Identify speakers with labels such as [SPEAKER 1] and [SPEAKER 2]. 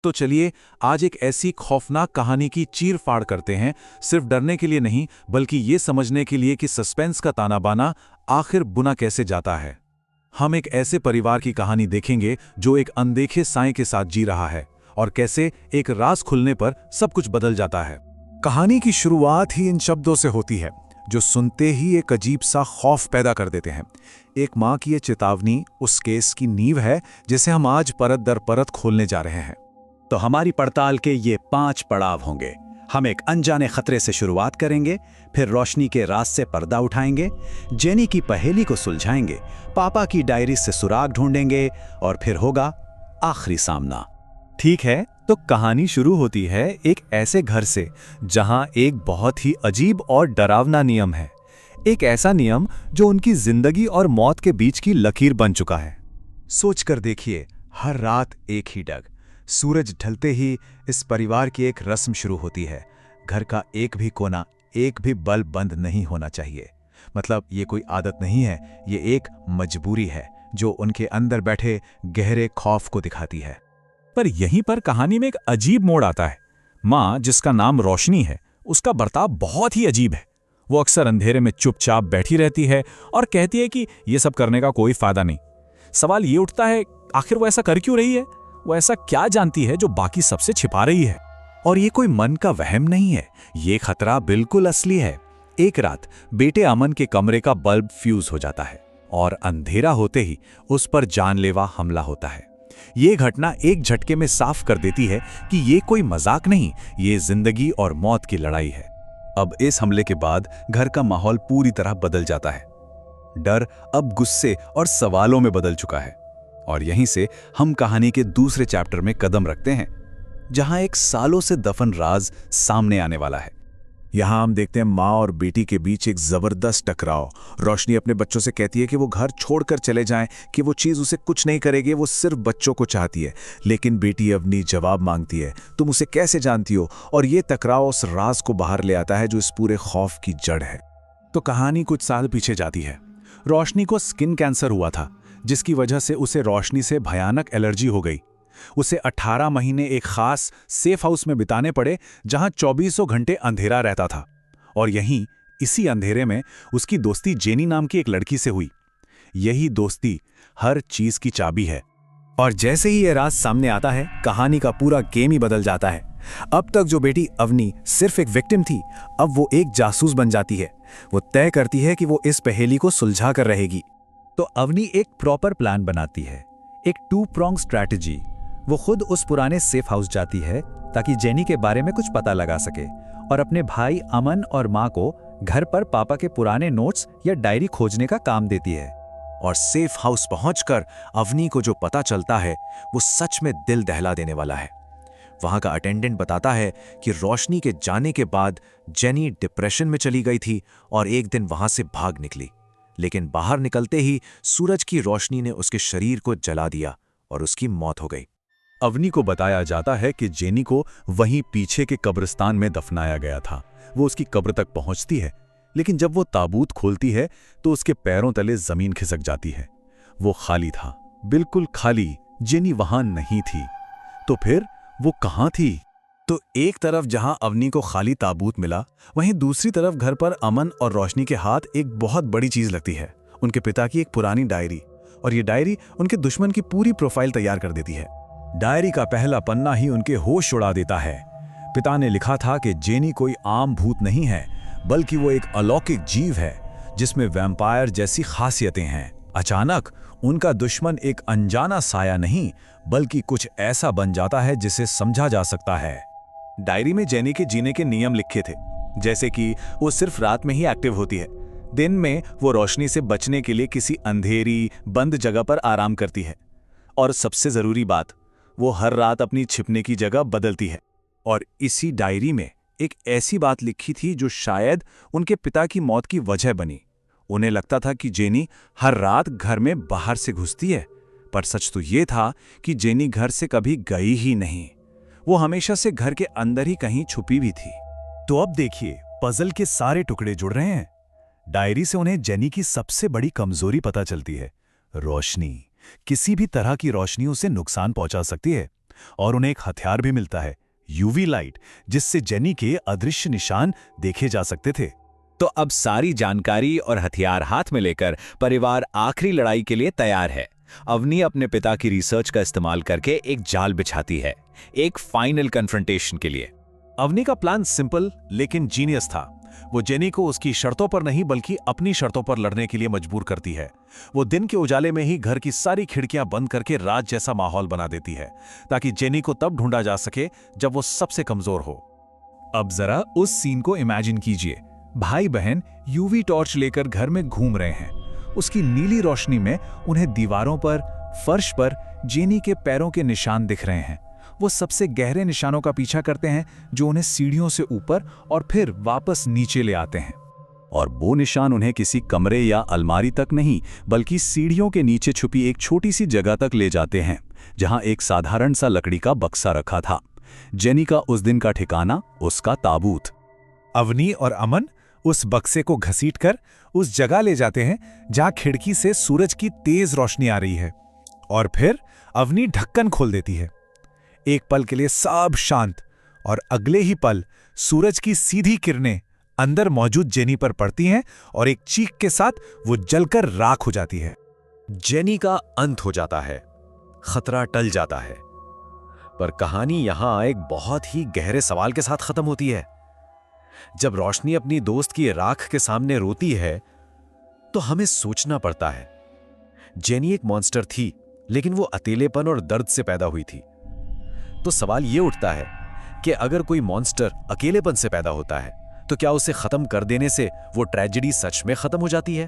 [SPEAKER 1] तो चलिए आज एक ऐसी खौफनाक कहानी की चीर-फाड़ करते हैं, सिर्फ डरने के लिए नहीं बल्कि ये समझने के लिए कि सस्पेंस का ताना बाना आखिर बुना कैसे जाता है। हम एक ऐसे परिवार की कहानी देखेंगे जो एक अनदेखे साए के साथ जी रहा है और कैसे एक राज खुलने पर सब कुछ बदल जाता है।
[SPEAKER 2] कहानी की शुरुआत ही इन शब्दों से होती है जो सुनते ही एक अजीब सा खौफ पैदा कर देते हैं। एक माँ की ये चेतावनी उस केस की नींव है जिसे हम आज परत दर परत खोलने जा रहे हैं।
[SPEAKER 3] तो हमारी पड़ताल के ये 5 पड़ाव होंगे। हम एक अनजाने खतरे से शुरुआत करेंगे, फिर रोशनी के राज से पर्दा उठाएंगे, जेनी की पहेली को सुलझाएंगे, पापा की डायरी से सुराग ढूंढेंगे और फिर होगा आखिरी सामना।
[SPEAKER 4] ठीक है, तो कहानी शुरू होती है एक ऐसे घर से जहां एक बहुत ही अजीब और डरावना नियम है। एक ऐसा नियम जो उनकी जिंदगी और मौत के बीच की लकीर बन चुका है।
[SPEAKER 2] सोच कर देखिए, हर रात एक ही डग। सूरज ढलते ही इस परिवार की एक रस्म शुरू होती है। घर का एक भी कोना, एक भी बल्ब बंद नहीं होना चाहिए। मतलब ये कोई आदत नहीं है, ये एक मजबूरी है जो उनके अंदर बैठे गहरे खौफ को दिखाती है।
[SPEAKER 1] पर यहीं पर कहानी में एक अजीब मोड़ आता है। माँ, जिसका नाम रोशनी है, उसका बर्ताव बहुत ही अजीब है। वो अक्सर अंधेरे में चुपचाप बैठी रहती है और कहती है कि ये सब करने का कोई फायदा नहीं। सवाल ये उठता है, आखिर वो ऐसा कर क्यों रही है? वो ऐसा क्या जानती है जो बाकी सबसे छिपा रही है?
[SPEAKER 3] और ये कोई मन का वहम नहीं है, ये खतरा बिल्कुल असली है। एक रात बेटे अमन के कमरे का बल्ब फ्यूज हो जाता है और अंधेरा होते ही उस पर जानलेवा हमला होता है। ये घटना एक झटके में साफ कर देती है कि ये कोई मजाक नहीं, ये जिंदगी और मौत की लड़ाई है। अब इस हमले के बाद घर का माहौल पूरी तरह बदल जाता है। डर अब गुस्से और सवालों में बदल चुका है। और यहीं से हम कहानी के दूसरे चैप्टर में कदम रखते हैं, जहां एक सालों से दफन राज सामने आने वाला है।
[SPEAKER 2] यहाँ हम देखते हैं माँ और बेटी के बीच एक जबरदस्त टकराव। रोशनी अपने बच्चों से कहती है कि वो घर छोड़कर चले जाएं, कि वो चीज़ उसे कुछ नहीं करेगी, वो सिर्फ बच्चों को चाहती है। लेकिन बेटी अवनी जवाब मांगती है, तुम उसे कैसे जानती हो? और ये टकराव उस राज को बाहर ले आता है जो इस पूरे खौफ की जड़ है।
[SPEAKER 1] तो कहानी कुछ साल पीछे जाती है। रोशनी को स्किन कैंसर हुआ था, जिसकी वजह से उसे रोशनी से भयानक एलर्जी हो गई। उसे 18 महीने एक खास सेफ हाउस में बिताने पड़े जहां 24 घंटे अंधेरा रहता था। और यहीं इसी अंधेरे में उसकी दोस्ती जेनी नाम की एक लड़की से हुई। यही दोस्ती हर चीज की चाबी है।
[SPEAKER 3] और जैसे ही ये राज सामने आता है, कहानी का पूरा गेम ही बदल जाता है। अब तक जो बेटी अवनी सिर्फ एक विक्टिम थी, अब वो एक जासूस बन जाती है। वो तय करती है कि वो इस पहेली को सुलझा कर रहेगी। तो अवनी एक प्रॉपर प्लान बनाती है, एक 2 prong स्ट्रैटेजी। वो खुद उस पुराने सेफ हाउस जाती है ताकि जेनी के बारे में कुछ पता लगा सके, और अपने भाई अमन और माँ को घर पर पापा के पुराने नोट्स या डायरी खोजने का काम देती है।
[SPEAKER 2] और सेफ हाउस पहुंचकर अवनी को जो पता चलता है वो सच में दिल दहला देने वाला है। वहां का अटेंडेंट बताता है कि रोशनी के जाने के बाद जेनी डिप्रेशन में चली गई थी और एक दिन वहां से भाग निकली। लेकिन बाहर निकलते ही सूरज की रोशनी ने उसके शरीर को जला दिया और उसकी मौत हो गई।
[SPEAKER 4] अवनी को बताया जाता है कि जेनी को वहीं पीछे के कब्रिस्तान में दफनाया गया था। वो उसकी कब्र तक पहुंचती है, लेकिन जब वो ताबूत खोलती है तो उसके पैरों तले जमीन खिसक जाती है। वो खाली था, बिल्कुल खाली। जेनी वहां नहीं थी। तो फिर वो कहां थी?
[SPEAKER 1] तो एक तरफ जहां अवनी को खाली ताबूत मिला, वहीं दूसरी तरफ घर पर अमन और रोशनी के हाथ एक बहुत बड़ी चीज लगती है, उनके पिता की एक पुरानी डायरी। और ये डायरी उनके दुश्मन की पूरी प्रोफाइल तैयार कर देती है। डायरी का पहला पन्ना ही उनके होश उड़ा देता है। पिता ने लिखा था कि जेनी कोई आम भूत नहीं है, बल्कि वो एक अलौकिक जीव है जिसमें वैम्पायर जैसी खासियतें हैं। अचानक उनका दुश्मन एक अनजाना साया नहीं, बल्कि कुछ ऐसा बन जाता है जिसे समझा जा सकता है। डायरी में जेनी के जीने के नियम लिखे थे, जैसे कि वो सिर्फ रात में ही एक्टिव होती है। दिन में वो रोशनी से बचने के लिए किसी अंधेरी बंद जगह पर आराम करती है। और सबसे जरूरी बात, वो हर रात अपनी छिपने की जगह बदलती है। और इसी डायरी में एक ऐसी बात लिखी थी जो शायद उनके पिता की मौत की वजह बनी। उन्हें लगता था कि जेनी हर रात घर में बाहर से घुसती है, पर सच तो ये था कि जेनी घर से कभी गई ही नहीं। वो हमेशा से घर के अंदर ही कहीं छुपी भी थी।
[SPEAKER 4] तो अब देखिए, पजल के सारे टुकड़े जुड़ रहे हैं। डायरी से उन्हें जेनी की सबसे बड़ी कमजोरी पता चलती है, रोशनी। किसी भी तरह की रोशनी उसे नुकसान पहुंचा सकती है। और उन्हें एक हथियार भी मिलता है, यूवी लाइट, जिससे जेनी के अदृश्य निशान देखे जा सकते थे।
[SPEAKER 3] तो अब सारी जानकारी और हथियार हाथ में लेकर परिवार आखिरी लड़ाई के लिए तैयार है। अवनी अपने पिता की रिसर्च का इस्तेमाल करके एक जाल बिछाती है, एक फाइनल कन्फ्रंटेशन के लिए।
[SPEAKER 4] अवनी का प्लान सिंपल लेकिन जीनियस था। वो जेनी को उसकी शर्तों पर नहीं बल्कि अपनी शर्तों पर लड़ने के लिए मजबूर करती है। वो दिन के उजाले में ही घर की सारी खिड़कियां बंद करके रात जैसा माहौल बना देती है, ताकि जेनी को तब ढूंढा जा सके जब वो सबसे कमजोर हो।
[SPEAKER 3] अब जरा उस सीन को इमेजिन कीजिए। भाई बहन यूवी टॉर्च लेकर घर में घूम रहे हैं। उसकी नीली रोशनी में उन्हें दीवारों पर, फर्श पर जेनी के पैरों के निशान दिख रहे हैं। वो सबसे गहरे निशानों का पीछा करते हैं जो उन्हें सीढ़ियों से ऊपर और फिर वापस नीचे ले आते हैं।
[SPEAKER 4] और वो निशान उन्हें किसी कमरे या अलमारी तक नहीं बल्कि सीढ़ियों के नीचे छुपी एक छोटी सी जगह तक ले जाते हैं, जहां एक साधारण सा लकड़ी का बक्सा रखा था। जेनी का उस दिन का ठिकाना, उसका ताबूत।
[SPEAKER 3] अवनी और अमन उस बक्से को घसीटकर उस जगह ले जाते हैं जहां खिड़की से सूरज की तेज रोशनी आ रही है। और फिर अवनी ढक्कन खोल देती है। एक पल के लिए सब शांत, और अगले ही पल सूरज की सीधी किरणें अंदर मौजूद जेनी पर पड़ती हैं और एक चीख के साथ वो जलकर राख हो जाती है।
[SPEAKER 2] जेनी का अंत हो जाता है, खतरा टल जाता है। पर कहानी यहां एक बहुत ही गहरे सवाल के साथ खत्म होती है। जब रोशनी अपनी दोस्त की राख के सामने रोती है तो हमें सोचना पड़ता है। जेनी एक मॉन्स्टर थी, लेकिन वो अकेलेपन और दर्द से पैदा हुई थी। तो सवाल ये उठता है कि अगर कोई मॉन्स्टर अकेलेपन से पैदा होता है तो क्या उसे खत्म कर देने से वो ट्रेजेडी सच में खत्म हो जाती है?